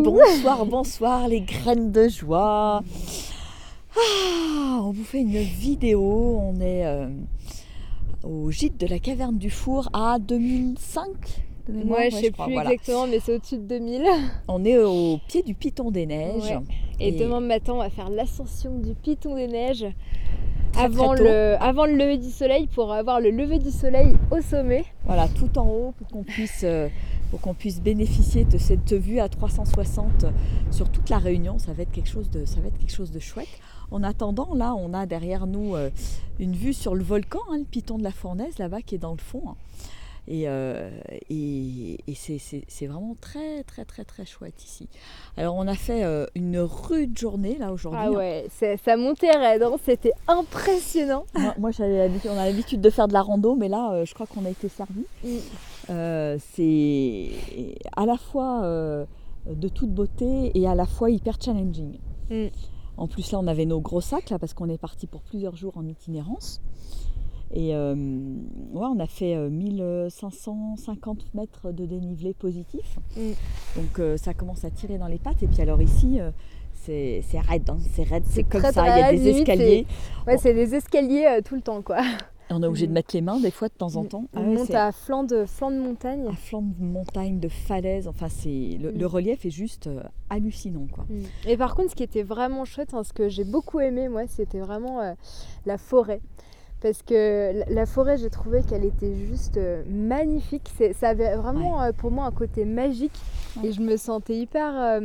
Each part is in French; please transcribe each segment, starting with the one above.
Bonsoir les graines de joie. On vous fait une vidéo, on est au gîte de la caverne du Four à 2005 de mémoire. Ouais, je sais plus exactement, mais c'est au-dessus de 2000. On est au pied du Piton des Neiges. Ouais. Et demain matin, on va faire l'ascension du Piton des Neiges avant très le lever du soleil pour avoir le lever du soleil au sommet. Voilà, tout en haut pour qu'on puisse bénéficier de cette vue à 360 sur toute la Réunion. Ça va être quelque chose de chouette. En attendant, là, on a derrière nous une vue sur le volcan, le Piton de la Fournaise, là-bas, qui est dans le fond. Et c'est vraiment très, très, très, très chouette ici. Alors, on a fait une rude journée, là, aujourd'hui. Ah ouais, ça montait raide, hein, c'était impressionnant. Moi on a l'habitude de faire de la rando, mais là, je crois qu'on a été servis. C'est à la fois de toute beauté et à la fois hyper challenging. En plus, là, on avait nos gros sacs, là, parce qu'on est parti pour plusieurs jours en itinérance. Et on a fait 1550 mètres de dénivelé positif. Donc, ça commence à tirer dans les pattes. Et puis, alors ici, c'est raide, hein, c'est comme ça. Il y a des escaliers. C'est des escaliers tout le temps, quoi. On est obligé de mettre les mains des fois de temps en temps. On monte à flanc de montagne. À flanc de montagne, de falaise. Enfin, le relief est juste hallucinant, quoi. Et par contre, ce qui était vraiment chouette, ce que j'ai beaucoup aimé, moi, c'était vraiment la forêt. Parce que la forêt, j'ai trouvé qu'elle était juste magnifique. Ça avait vraiment pour moi un côté magique. Et je me sentais hyper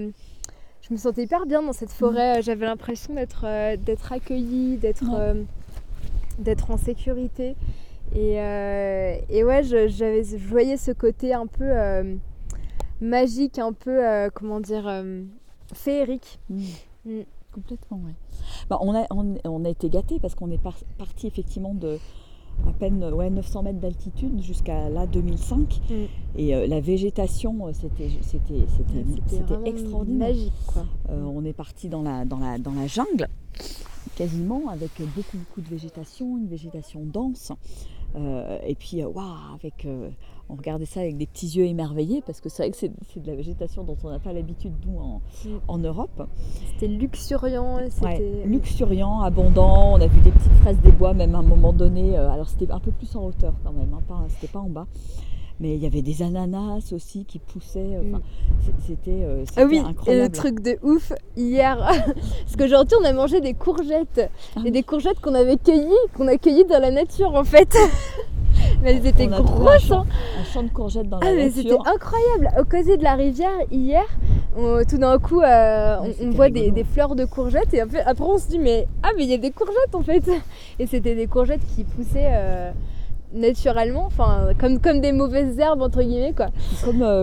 bien dans cette forêt. J'avais l'impression d'être accueillie, d'être en sécurité. Et ouais, je voyais ce côté un peu magique, un peu, féerique. Complètement, ouais. On a été gâtés parce qu'on est parti effectivement de à peine 900 mètres d'altitude jusqu'à là 2005. Et la végétation, c'était extraordinaire. Magique, quoi. On est parti dans la jungle, quasiment, avec beaucoup de végétation, une végétation dense. Et puis, on regardait ça avec des petits yeux émerveillés, parce que c'est vrai que c'est de la végétation dont on n'a pas l'habitude, nous, en Europe. C'était luxuriant. Luxuriant, abondant. On a vu des petites fraises des bois, même à un moment donné. Alors, c'était un peu plus en hauteur quand même, c'était pas en bas. Mais il y avait des ananas aussi qui poussaient. C'était incroyable. Et le truc de ouf hier, parce qu'aujourd'hui on a mangé des courgettes. Et des courgettes qu'on a cueillies dans la nature en fait. Mais elles étaient grosses. Un champ de courgettes dans la nature. C'était incroyable. Au côté de la rivière hier, tout d'un coup on voit des fleurs de courgettes. Et après on se dit mais il y a des courgettes en fait. Et c'était des courgettes qui poussaient naturellement, comme des mauvaises herbes entre guillemets, quoi.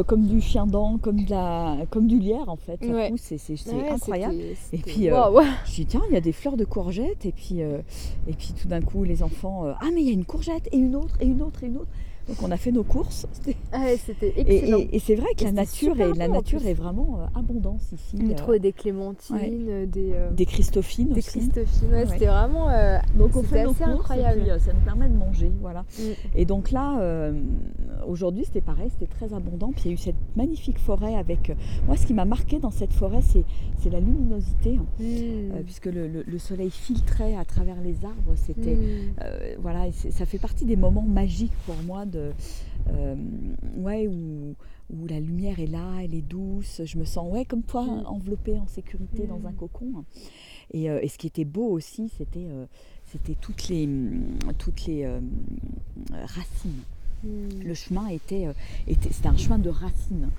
Comme du chien-dent, comme du lierre en fait. Ça pousse, c'est incroyable. Et puis je dis tiens, il y a des fleurs de courgettes, et puis tout d'un coup les enfants mais il y a une courgette et une autre et une autre et une autre. Donc on a fait nos courses. C'était excellent. Et c'est vrai que la nature est vraiment abondante ici. On a trouvé des clémentines, des christophines aussi. Des christophines, c'était vraiment donc on fait nos assez courses, incroyable. Et puis, ça nous permet de manger, voilà. Et donc là, aujourd'hui c'était pareil, c'était très abondant. Puis il y a eu cette magnifique forêt avec... moi ce qui m'a marqué dans cette forêt, c'est la luminosité. Puisque le soleil filtrait à travers les arbres. C'était... ça fait partie des moments magiques pour moi où la lumière est là, elle est douce, je me sens comme toi, enveloppée en sécurité dans un cocon. Et ce qui était beau aussi, c'était toutes les racines. Le chemin c'était un chemin de racines.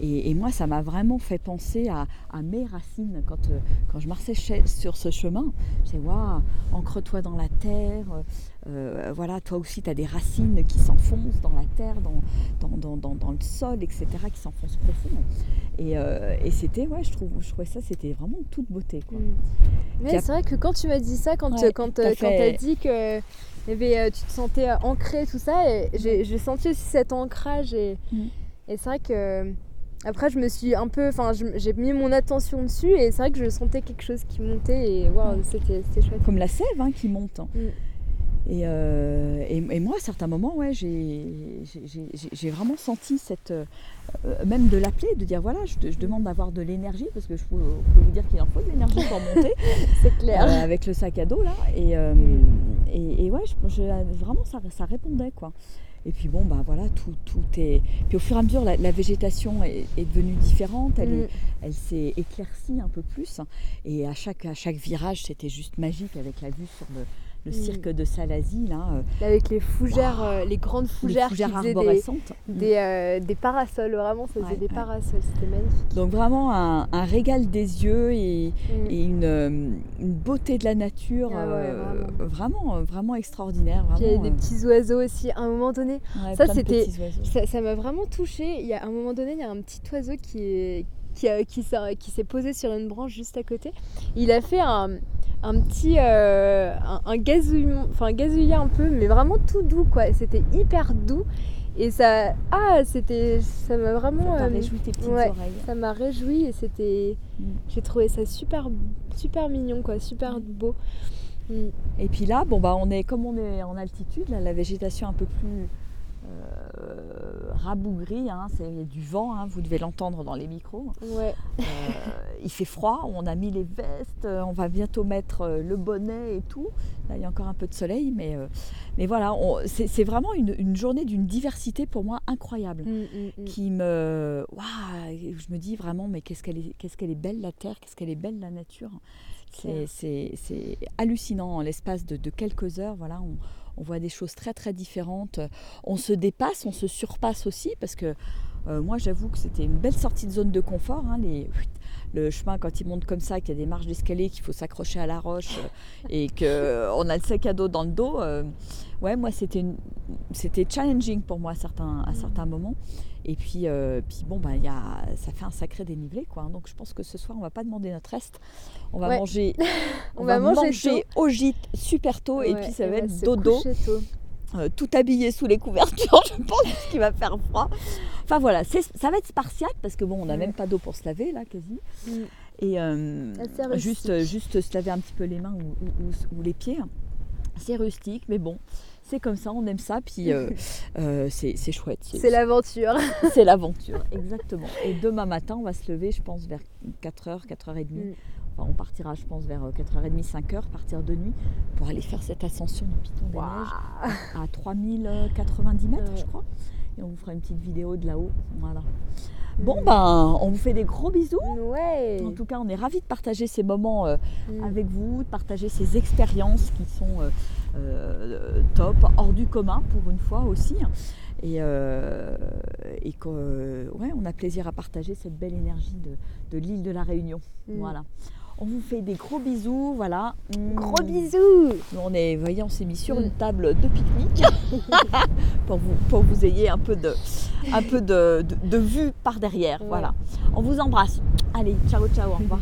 Et moi, ça m'a vraiment fait penser à mes racines quand je marchais sur ce chemin. Je disais, waouh, ancre-toi dans la terre. Toi aussi, tu as des racines qui s'enfoncent dans la terre, dans le sol, etc., qui s'enfoncent profond. Et c'était, je trouvais ça, c'était vraiment toute beauté, quoi. Mais c'est vrai que quand tu m'as dit ça, quand tu as dit que tu te sentais ancré, tout ça, et j'ai senti aussi cet ancrage. Et c'est vrai que après je me suis un peu, j'ai mis mon attention dessus, et c'est vrai que je sentais quelque chose qui montait, et c'était chouette. Comme la sève qui monte. Et moi, à certains moments, ouais, j'ai vraiment senti même de l'appeler, de dire voilà, je demande d'avoir de l'énergie, parce que je peux vous dire qu'il en faut de l'énergie pour monter. C'est clair. Avec le sac à dos là. Et ouais, vraiment ça répondait quoi. Et puis bon, bah voilà, tout est. Puis au fur et à mesure, la végétation est devenue différente, elle s'est éclaircie un peu plus. Et à chaque virage, c'était juste magique avec la vue sur le cirque de Salazie là. Avec les fougères, les grandes fougères, qui faisaient arborescentes. des parasols, vraiment, ça faisait des parasols, c'était magnifique. Donc vraiment un régal des yeux et une beauté de la nature vraiment extraordinaire. Vraiment, Puis il y avait des petits oiseaux aussi, à un moment donné. Ça m'a vraiment touchée. Il y a un moment donné, il y a un petit oiseau qui s'est posé sur une branche juste à côté. Il a fait un petit gazouillis un peu, mais vraiment tout doux quoi. C'était hyper doux et ça m'a vraiment. Ça t'a réjoui tes petites oreilles. Ça m'a réjoui et j'ai trouvé ça super mignon quoi, super beau. Et puis là, comme on est en altitude, là, la végétation un peu plus rabougrie, hein, il y a du vent, hein, vous devez l'entendre dans les micros. Ouais. Il fait froid, on a mis les vestes, on va bientôt mettre le bonnet et tout. Là, il y a encore un peu de soleil, mais voilà, c'est vraiment une journée d'une diversité pour moi incroyable. Qui me, je me dis vraiment, mais qu'est-ce qu'elle est belle la terre, qu'est-ce qu'elle est belle la nature. C'est hallucinant en l'espace de quelques heures, voilà. On voit des choses très très différentes. On se dépasse, on se surpasse aussi parce que moi j'avoue que c'était une belle sortie de zone de confort. Hein, le chemin quand il monte comme ça, qu'il y a des marches d'escalier, qu'il faut s'accrocher à la roche et qu'on a le sac à dos dans le dos. Ouais, moi c'était challenging pour moi à certains moments. Et puis ça fait un sacré dénivelé quoi. Donc je pense que ce soir on va pas demander notre reste. On va manger. on va manger au gîte super tôt et puis ça va être dodo. Tout habillé sous les couvertures, je pense, ce qui va faire froid. Enfin voilà, ça va être spartiate parce que on n'a même pas d'eau pour se laver là quasi. Et juste se laver un petit peu les mains ou les pieds. C'est rustique, mais bon. C'est comme ça, on aime ça, puis c'est chouette. C'est l'aventure. C'est l'aventure, exactement. Et demain matin, on va se lever, je pense, vers 4h, 4h30. Enfin, on partira, je pense, vers 4h30, 5h, partir de nuit, pour aller faire cette ascension du Piton des Neiges à 3090 mètres, je crois. Et on vous fera une petite vidéo de là-haut. Voilà. Bon, on vous fait des gros bisous. Ouais. En tout cas, on est ravis de partager ces moments avec vous, de partager ces expériences qui sont top, hors du commun pour une fois aussi. Et on a plaisir à partager cette belle énergie de l'île de la Réunion. Voilà. On vous fait des gros bisous, voilà. Gros bisous. On s'est mis sur une table de pique-nique pour que vous ayez un peu de vue par derrière. Voilà. On vous embrasse. Allez, ciao, ciao, au revoir.